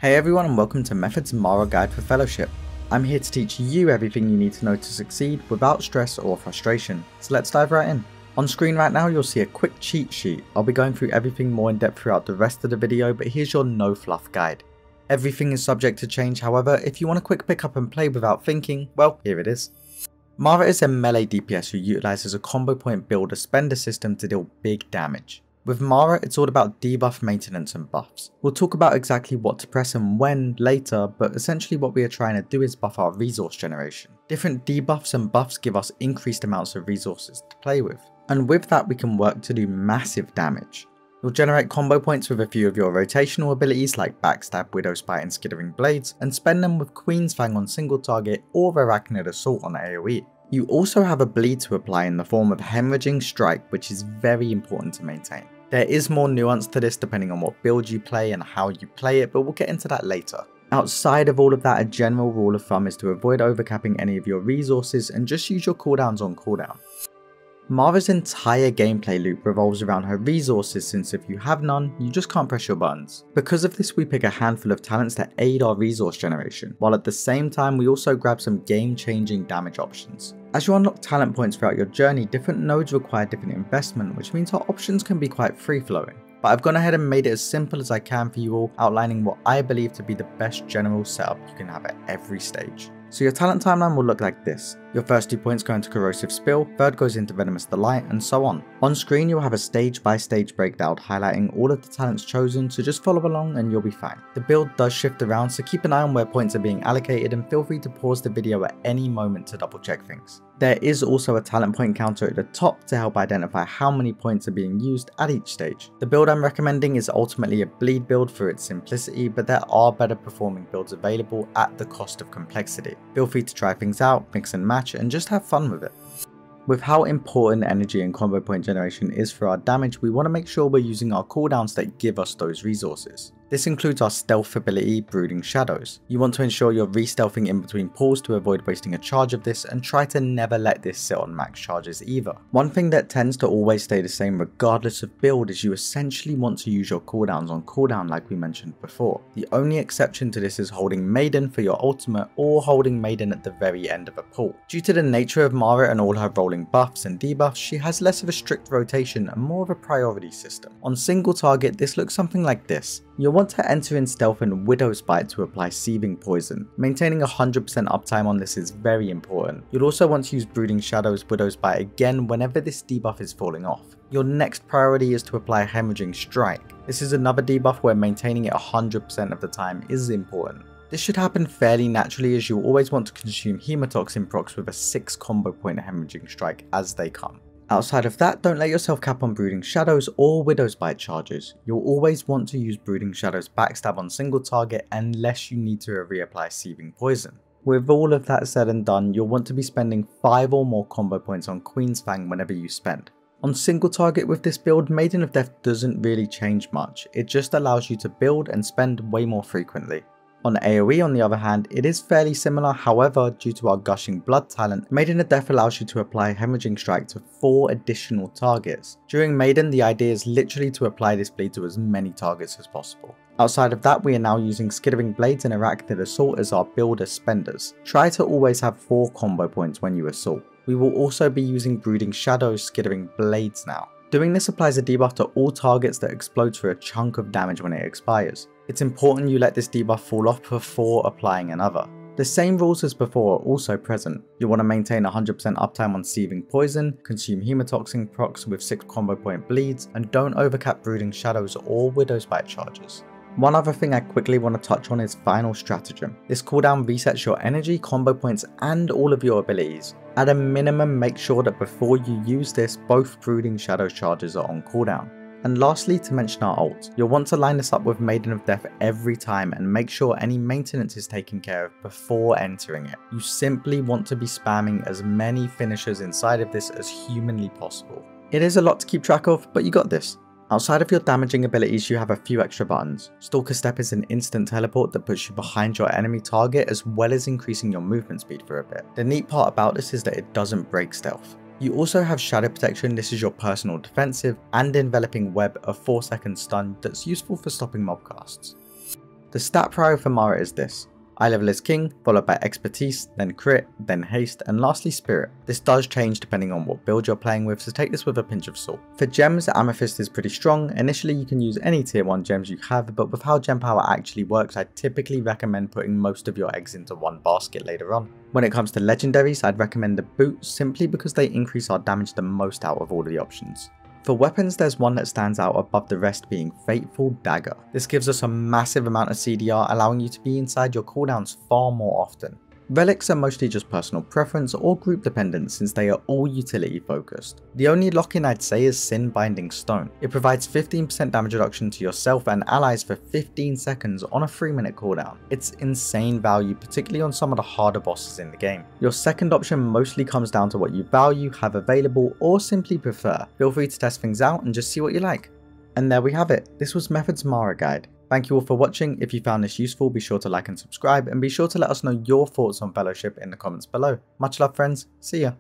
Hey everyone and welcome to Method's Mara Guide for Fellowship. I'm here to teach you everything you need to know to succeed without stress or frustration, so let's dive right in. On screen right now you'll see a quick cheat sheet. I'll be going through everything more in depth throughout the rest of the video, but here's your no fluff guide. Everything is subject to change, however, if you want a quick pick up and play without thinking, well, here it is. Mara is a melee DPS who utilises a combo point builder spender system to deal big damage. With Mara, it's all about debuff maintenance and buffs. We'll talk about exactly what to press and when later, but essentially what we are trying to do is buff our resource generation. Different debuffs and buffs give us increased amounts of resources to play with, and with that we can work to do massive damage. You'll generate combo points with a few of your rotational abilities like Backstab, Widow's Bite and Skittering Blades, and spend them with Queen's Fang on single target or Arachnid Assault on AoE. You also have a bleed to apply in the form of Hemorrhaging Strike, which is very important to maintain. There is more nuance to this depending on what build you play and how you play it, but we'll get into that later. Outside of all of that, a general rule of thumb is to avoid overcapping any of your resources and just use your cooldowns on cooldown. Mara's entire gameplay loop revolves around her resources, since if you have none, you just can't press your buttons. Because of this, we pick a handful of talents that aid our resource generation, while at the same time we also grab some game-changing damage options. As you unlock talent points throughout your journey, different nodes require different investment, which means our options can be quite free-flowing. But I've gone ahead and made it as simple as I can for you all, outlining what I believe to be the best general setup you can have at every stage. So your talent timeline will look like this. Your first 2 points go into Corrosive Spill, third goes into Venomous Delight, and so on. On screen you'll have a stage by stage breakdown highlighting all of the talents chosen, so just follow along and you'll be fine. The build does shift around, so keep an eye on where points are being allocated and feel free to pause the video at any moment to double check things. There is also a talent point counter at the top to help identify how many points are being used at each stage. The build I'm recommending is ultimately a bleed build for its simplicity, but there are better performing builds available at the cost of complexity. Feel free to try things out, mix and match, and just have fun with it. With how important energy and combo point generation is for our damage, we want to make sure we're using our cooldowns that give us those resources. This includes our stealth ability, Brooding Shadows. You want to ensure you're re-stealthing in between pulls to avoid wasting a charge of this, and try to never let this sit on max charges either. One thing that tends to always stay the same regardless of build is you essentially want to use your cooldowns on cooldown like we mentioned before. The only exception to this is holding Maiden for your ultimate or holding Maiden at the very end of a pull. Due to the nature of Mara and all her rolling buffs and debuffs, she has less of a strict rotation and more of a priority system. On single target this looks something like this. You'll want to enter in Stealth and Widow's Bite to apply Seething Poison. Maintaining 100% uptime on this is very important. You'll also want to use Brooding Shadows, Widow's Bite again whenever this debuff is falling off. Your next priority is to apply Hemorrhaging Strike. This is another debuff where maintaining it 100% of the time is important. This should happen fairly naturally, as you'll always want to consume Hemotoxin procs with a 6 combo point Hemorrhaging Strike as they come. Outside of that, don't let yourself cap on Brooding Shadows or Widow's Bite charges. You'll always want to use Brooding Shadows Backstab on single target unless you need to reapply Seething Poison. With all of that said and done, you'll want to be spending 5 or more combo points on Queen's Fang whenever you spend. On single target with this build, Maiden of Death doesn't really change much, it just allows you to build and spend way more frequently. On AoE on the other hand, it is fairly similar, however due to our Gushing Blood talent, Maiden of Death allows you to apply Hemorrhaging Strike to 4 additional targets. During Maiden, the idea is literally to apply this bleed to as many targets as possible. Outside of that, we are now using Skittering Blades and Arachnid Assault as our builder spenders. Try to always have 4 combo points when you assault. We will also be using Brooding Shadows, Skittering Blades now. Doing this applies a debuff to all targets that explodes for a chunk of damage when it expires. It's important you let this debuff fall off before applying another. The same rules as before are also present. You want to maintain 100% uptime on Seething Poison, consume Hemotoxin procs with 6 combo point bleeds, and don't overcap Brooding Shadows or Widow's Bite charges. One other thing I quickly want to touch on is Final Stratagem. This cooldown resets your energy, combo points, and all of your abilities. At a minimum, make sure that before you use this, both Brooding Shadows charges are on cooldown. And lastly, to mention our ult, you'll want to line this up with Maiden of Death every time and make sure any maintenance is taken care of before entering it. You simply want to be spamming as many finishers inside of this as humanly possible. It is a lot to keep track of, but you got this. Outside of your damaging abilities, you have a few extra buttons. Stalker Step is an instant teleport that puts you behind your enemy target as well as increasing your movement speed for a bit. The neat part about this is that it doesn't break stealth. You also have Shadow Protection. This is your personal defensive, and Enveloping Web, a 4-second stun that's useful for stopping mob casts. The stat prior for Mara is this: eye level is king, followed by expertise, then crit, then haste, and lastly spirit. This does change depending on what build you're playing with, so take this with a pinch of salt. For gems, amethyst is pretty strong. Initially you can use any tier 1 gems you have, but with how gem power actually works, I typically recommend putting most of your eggs into one basket later on. When it comes to legendaries, I'd recommend the boot simply because they increase our damage the most out of all of the options. For weapons, there's one that stands out above the rest, being Fateful Dagger. This gives us a massive amount of CDR, allowing you to be inside your cooldowns far more often. Relics are mostly just personal preference or group dependent since they are all utility focused. The only lock-in I'd say is Sin Binding Stone. It provides 15% damage reduction to yourself and allies for 15 seconds on a 3-minute cooldown. It's insane value, particularly on some of the harder bosses in the game. Your second option mostly comes down to what you value, have available, or simply prefer. Feel free to test things out and just see what you like. And there we have it. This was Method's Mara guide. Thank you all for watching. If you found this useful, be sure to like and subscribe, and be sure to let us know your thoughts on Fellowship in the comments below. Much love friends, see ya.